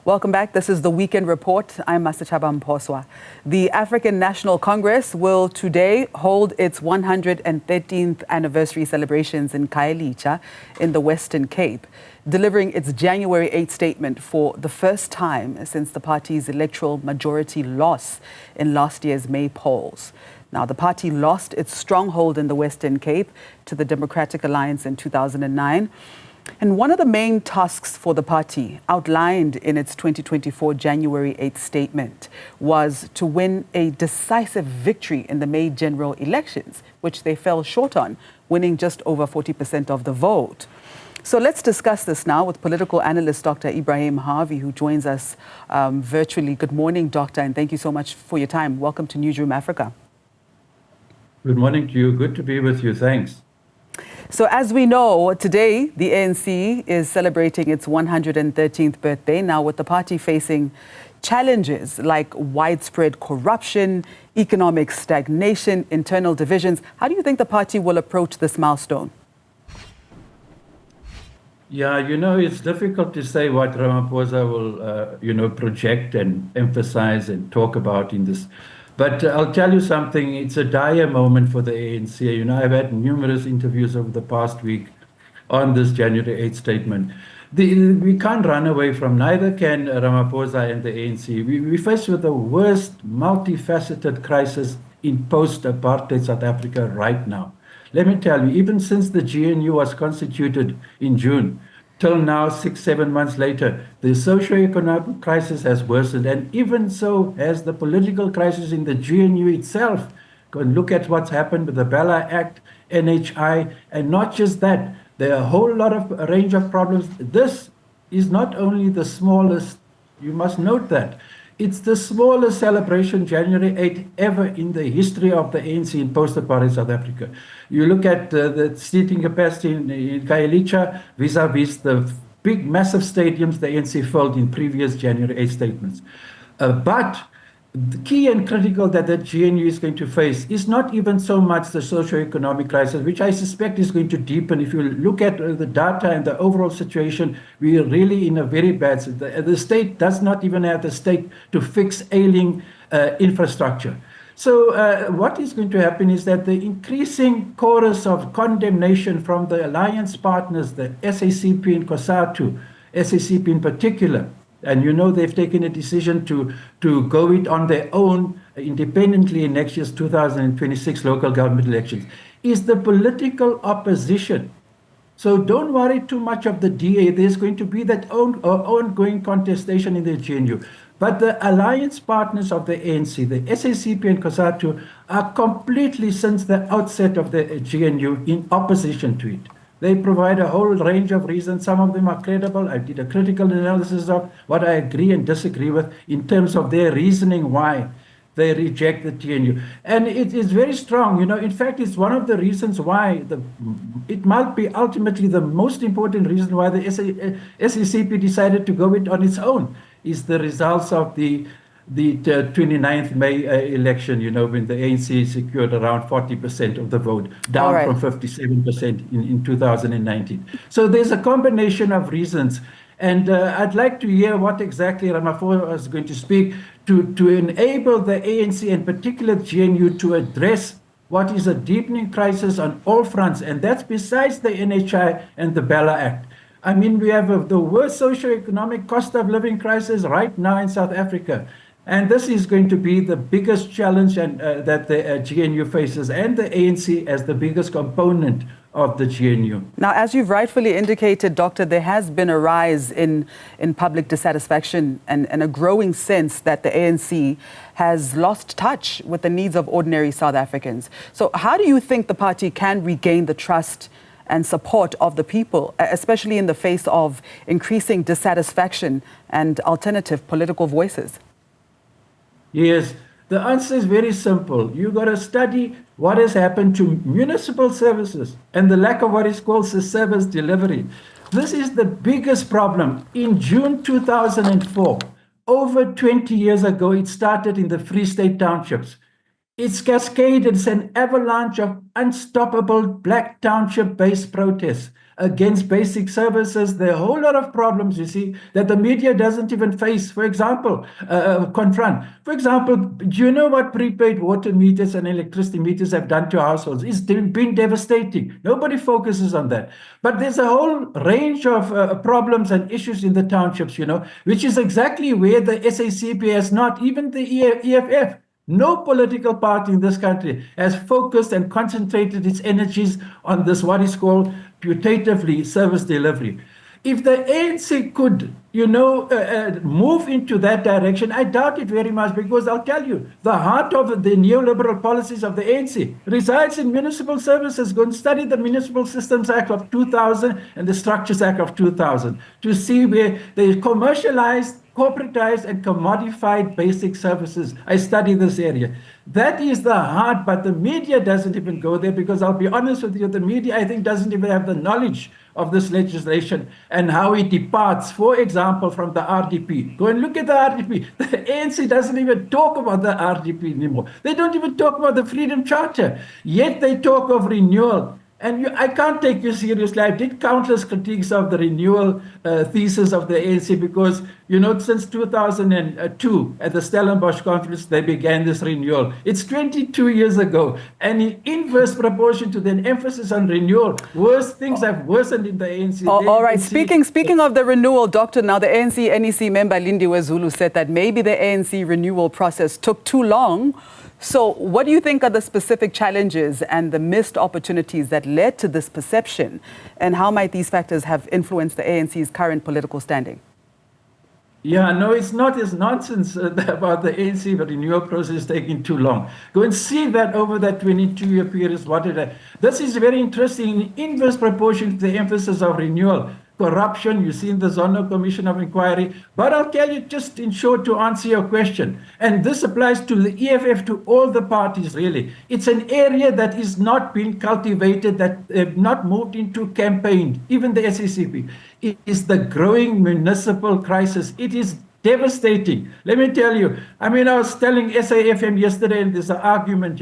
Welcome back. This is the Weekend Report. I'm Masachaba Mposwa. The African National Congress will today hold its 113th anniversary celebrations in Khayelitsha in the Western Cape, delivering its January 8 statement for the first time since the party's electoral majority loss in last year's May polls. Now, the party lost its stronghold in the Western Cape to the Democratic Alliance in 2009. And one of the main tasks for the party, outlined in its 2024 January 8th statement, was to win a decisive victory in the May general elections, which they fell short on, winning just over 40% of the vote. So let's discuss this now with political analyst Dr Ebrahim Harvey, who joins us virtually. Good morning, Doctor, and thank you so much for your time. Welcome to Newzroom Afrika. Good morning to you. Good to be with you. Thanks. So as we know, today the ANC is celebrating its 113th birthday, now with the party facing challenges like widespread corruption, economic stagnation, internal divisions. How do you think the party will approach this milestone? Yeah, it's difficult to say what Ramaphosa will, project and emphasize and talk about in this. But I'll tell you something, it's a dire moment for the ANC. I've had numerous interviews over the past week on this January 8th statement. We can't run away from, neither can Ramaphosa and the ANC. We're faced with the worst multifaceted crisis in post-apartheid South Africa right now. Let me tell you, even since the GNU was constituted in June, till now, 6-7 months later, the socio-economic crisis has worsened, and even so has the political crisis in the GNU itself. Go and look at what's happened with the Bella Act, NHI, and not just that, there are a whole lot of a range of problems. This is not only the smallest, you must note that, it's the smallest celebration, January 8th, ever in the history of the ANC in post-apartheid South Africa. You look at the seating capacity in Khayelitsha vis-a-vis the big, massive stadiums the ANC filled in previous January 8 statements. But the key and critical that the GNU is going to face is not even so much the socio-economic crisis, which I suspect is going to deepen. If you look at the data and the overall situation, we are really in a very bad situation. The state does not even have the state to fix ailing infrastructure. So what is going to happen is that the increasing chorus of condemnation from the alliance partners, the SACP and COSATU, SACP in particular, and they've taken a decision to go it on their own independently in next year's 2026 local government elections, is the political opposition. So don't worry too much of the DA. There's going to be that ongoing contestation in the GNU. But the alliance partners of the ANC, the SACP and COSATU, are completely, since the outset of the GNU, in opposition to it. They provide a whole range of reasons. Some of them are credible. I did a critical analysis of what I agree and disagree with in terms of their reasoning why they reject the GNU. And it is very strong. In fact, it's one of the reasons why it might be ultimately the most important reason why the SACP decided to go it on its own is the results of the 29th May election, when the ANC secured around 40% of the vote, down from 57% in 2019. So there's a combination of reasons. And I'd like to hear what exactly Ramaphosa is going to speak to enable the ANC, in particular GNU, to address what is a deepening crisis on all fronts. And that's besides the NHI and the Bella Act. I mean, we have the worst socio-economic cost of living crisis right now in South Africa. And this is going to be the biggest challenge that the GNU faces, and the ANC as the biggest component of the GNU. Now, as you've rightfully indicated, Doctor, there has been a rise in public dissatisfaction and a growing sense that the ANC has lost touch with the needs of ordinary South Africans. So how do you think the party can regain the trust and support of the people, especially in the face of increasing dissatisfaction and alternative political voices? Yes, the answer is very simple. You've got to study what has happened to municipal services and the lack of what is called service delivery. This is the biggest problem. In June 2004, over 20 years ago, it started in the Free State townships. It's cascaded, it's an avalanche of unstoppable black township-based protests against basic services. There are a whole lot of problems, you see, that the media doesn't even face, for example, confront. For example, do you know what prepaid water meters and electricity meters have done to households? It's been devastating. Nobody focuses on that. But there's a whole range of problems and issues in the townships, which is exactly where the SACP has not, even the EFF. No political party in this country has focused and concentrated its energies on this, what is called putatively service delivery. If the ANC could, move into that direction, I doubt it very much, because I'll tell you, the heart of the neoliberal policies of the ANC resides in municipal services. Go and study the Municipal Systems Act of 2000 and the Structures Act of 2000 to see where they commercialized, corporatized and commodified basic services. I study this area. That is the heart, but the media doesn't even go there, because I'll be honest with you, the media, I think, doesn't even have the knowledge of this legislation and how it departs, for example, from the RDP. Go and look at the RDP. The ANC doesn't even talk about the RDP anymore. They don't even talk about the Freedom Charter, yet they talk of renewal. And I can't take you seriously. I did countless critiques of the renewal thesis of the ANC, because, since 2002 at the Stellenbosch conference, they began this renewal. It's 22 years ago. And in inverse proportion to the emphasis on renewal, worse things have worsened in the ANC. All right. Speaking of the renewal, Doctor, now the ANC NEC member Lindiwe Zulu said that maybe the ANC renewal process took too long. So what do you think are the specific challenges and the missed opportunities that led to this perception? And how might these factors have influenced the ANC's current political standing? Yeah, no, it's not. It's nonsense about the ANC renewal process taking too long. Go and see that over that 22-year period. This is very interesting in inverse proportion to the emphasis of renewal. Corruption, you see in the Zono Commission of Inquiry. But I'll tell you just in short to answer your question, and this applies to the EFF, to all the parties really. It's an area that is not being cultivated, that have not moved into campaign, even the SACP. It is the growing municipal crisis. It is devastating. Let me tell you, I was telling SAFM yesterday, and there's an argument,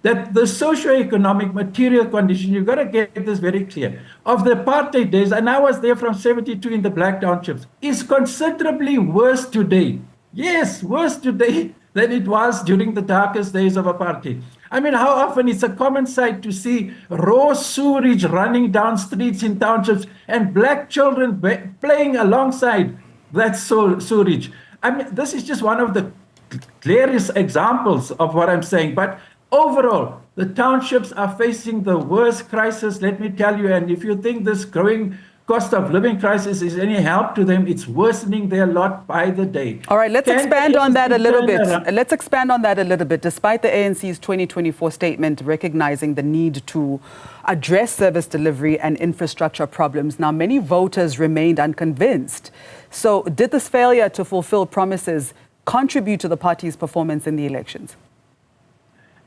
that the socio-economic material condition, you've got to get this very clear, of the apartheid days, and I was there from 72 in the black townships, is considerably worse today. Yes, worse today than it was during the darkest days of apartheid. How often it's a common sight to see raw sewage running down streets in townships and black children playing alongside that sewage. This is just one of the clearest examples of what I'm saying. But overall, the townships are facing the worst crisis, let me tell you. And if you think this growing cost of living crisis is any help to them, it's worsening their lot by the day. All right, let's expand on that a little bit. Let's expand on that a little bit. Despite the ANC's 2024 statement recognizing the need to address service delivery and infrastructure problems, now many voters remained unconvinced. So did this failure to fulfill promises contribute to the party's performance in the elections?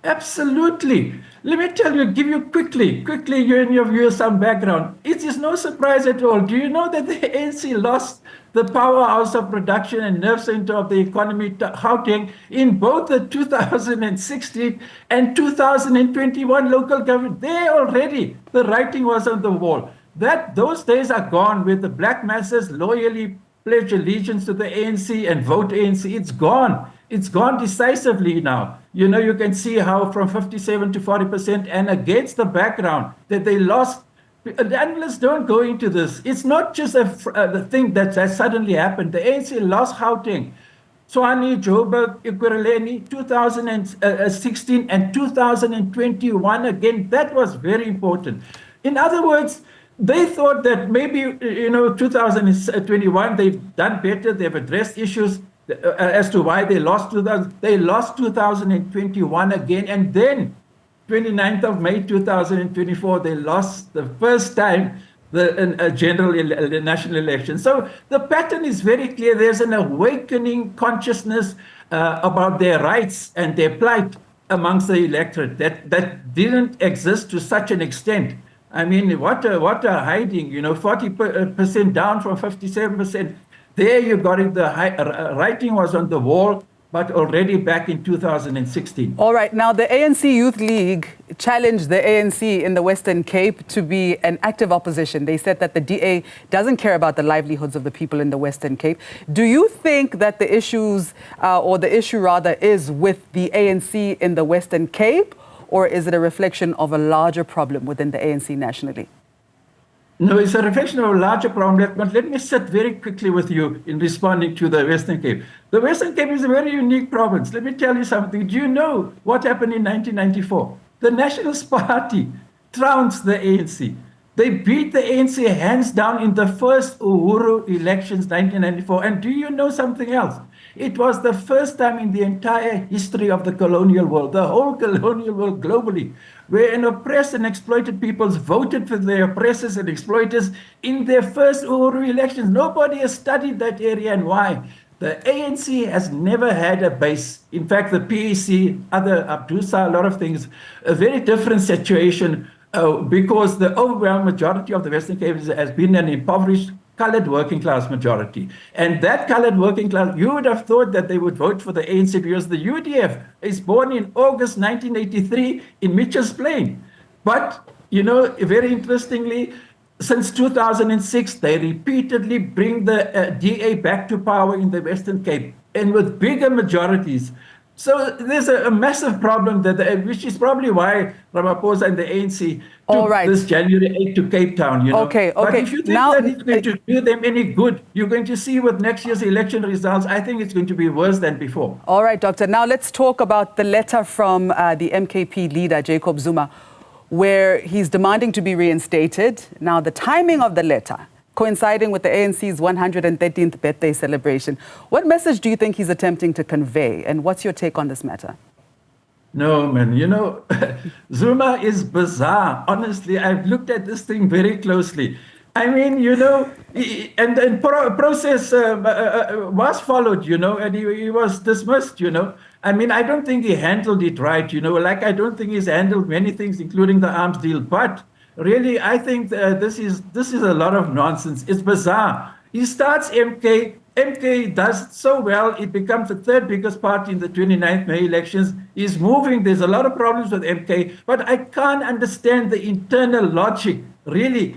Absolutely. Let me tell you, give you quickly, you and your viewers some background. It is no surprise at all. Do you know that the ANC lost the powerhouse of production and nerve center of the economy, Gauteng, in both the 2016 and 2021 local government? There already, the writing was on the wall. Those days are gone, where the black masses loyally pledge allegiance to the ANC and vote ANC. It's gone. It's gone decisively now. You can see how from 57 to 40%, and against the background that they lost. The analysts don't go into this. It's not just the thing that has suddenly happened. The ANC lost Gauteng, Tshwane, Joburg, Ekurhuleni, 2016 and 2021 again. That was very important. In other words, they thought that maybe, 2021, they've done better, they've addressed issues as to why they lost 2021 again, and then 29th of May 2024 they lost the first time the general national election. So the pattern is very clear. There's an awakening consciousness about their rights and their plight amongst the electorate that didn't exist to such an extent. What a hiding, 40% down from 57%. There you got it. The writing was on the wall. but already back in 2016. All right. Now, the ANC Youth League challenged the ANC in the Western Cape to be an active opposition. They said that the DA doesn't care about the livelihoods of the people in the Western Cape. Do you think that the issues, or the issue rather, is with the ANC in the Western Cape, or is it a reflection of a larger problem within the ANC nationally? No, it's a reflection of a larger problem, but let me sit very quickly with you in responding to the Western Cape. The Western Cape is a very unique province. Let me tell you something. Do you know what happened in 1994? The Nationalist Party trounced the ANC. They beat the ANC hands down in the first Uhuru elections, 1994. And do you know something else? It was the first time in the entire history of the colonial world, the whole colonial world globally, where an oppressed and exploited peoples voted for their oppressors and exploiters in their first Uhuru elections. Nobody has studied that area and why. The ANC has never had a base. In fact, the PEC, other Abdusa, a lot of things, a very different situation because the overwhelming majority of the Western Cape has been an impoverished colored working class majority. And that colored working class, you would have thought that they would vote for the ANC because the UDF is born in August 1983 in Mitchell's Plain. But, you know, very interestingly, since 2006, they repeatedly bring the DA back to power in the Western Cape and with bigger majorities. So there's a massive problem, which is probably why Ramaphosa and the ANC took this January 8 to Cape Town. You know? Okay. But if you think now, that it's going to do them any good, you're going to see with next year's election results, I think it's going to be worse than before. All right, Doctor. Now let's talk about the letter from the MKP leader, Jacob Zuma, where he's demanding to be reinstated. Now, the timing of the letter coinciding with the ANC's 113th birthday celebration. What message do you think he's attempting to convey, and what's your take on this matter? No, man, you know, Zuma is bizarre. Honestly, I've looked at this thing very closely. I mean, you know, process was followed, you know, and he was dismissed, you know. I mean, I don't think he handled it right, you know, like I don't think he's handled many things, including the arms deal. But really, I think this is a lot of nonsense. It's bizarre. He starts MK. MK does so well, it becomes the third biggest party in the 29th May elections. He's moving. There's a lot of problems with MK, but I can't understand the internal logic, really,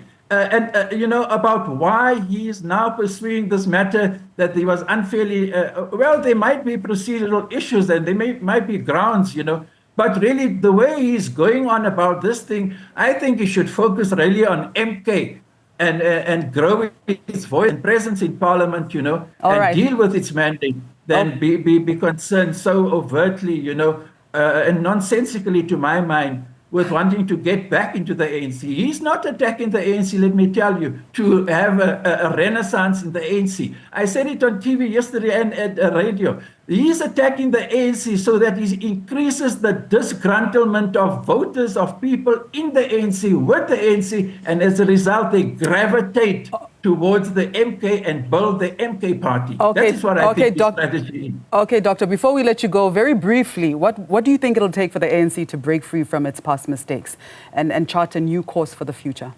you know, about why he is now pursuing this matter that he was unfairly, well, there might be procedural issues and there might be grounds, you know, but really the way he's going on about this thing, I think he should focus really on MK and grow its voice and presence in Parliament, you know, deal with its mandate, than be concerned so overtly, you know, and nonsensically to my mind, with wanting to get back into the ANC. He's not attacking the ANC, let me tell you, to have a renaissance in the ANC. I said it on TV yesterday and at radio. He's attacking the ANC so that he increases the disgruntlement of voters, of people in the ANC, with the ANC, and as a result, they gravitate towards the MK and build the MK party. Okay, that is what I think the strategy is. Okay, Doctor, before we let you go, very briefly, what do you think it'll take for the ANC to break free from its past mistakes and chart a new course for the future?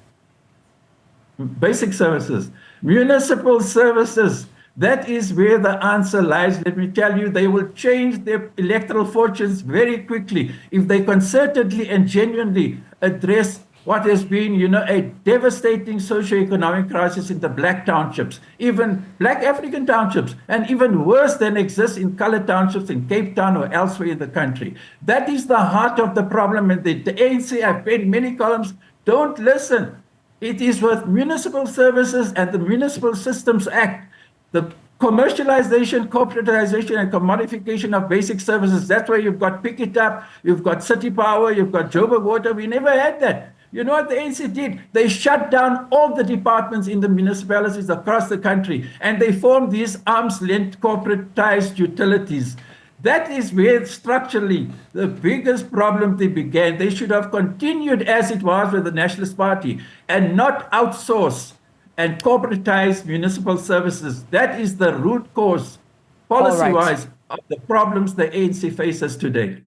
Basic services, municipal services. That is where the answer lies. Let me tell you, they will change their electoral fortunes very quickly if they concertedly and genuinely address what has been, you know, a devastating socio-economic crisis in the black townships, even black African townships, and even worse than exists in colored townships in Cape Town or elsewhere in the country. That is the heart of the problem. And the ANC, I've made many columns, don't listen. It is with municipal services and the Municipal Systems Act, the commercialization, corporatization, and commodification of basic services. That's why you've got Pick It Up, you've got City Power, you've got Joburg Water. We never had that. You know what the ANC did? They shut down all the departments in the municipalities across the country, and they formed these arm's-length corporatized utilities. That is where structurally the biggest problem they began. They should have continued as it was with the Nationalist Party and not outsource and corporatize municipal services. That is the root cause, policy-wise, of the problems the ANC faces today.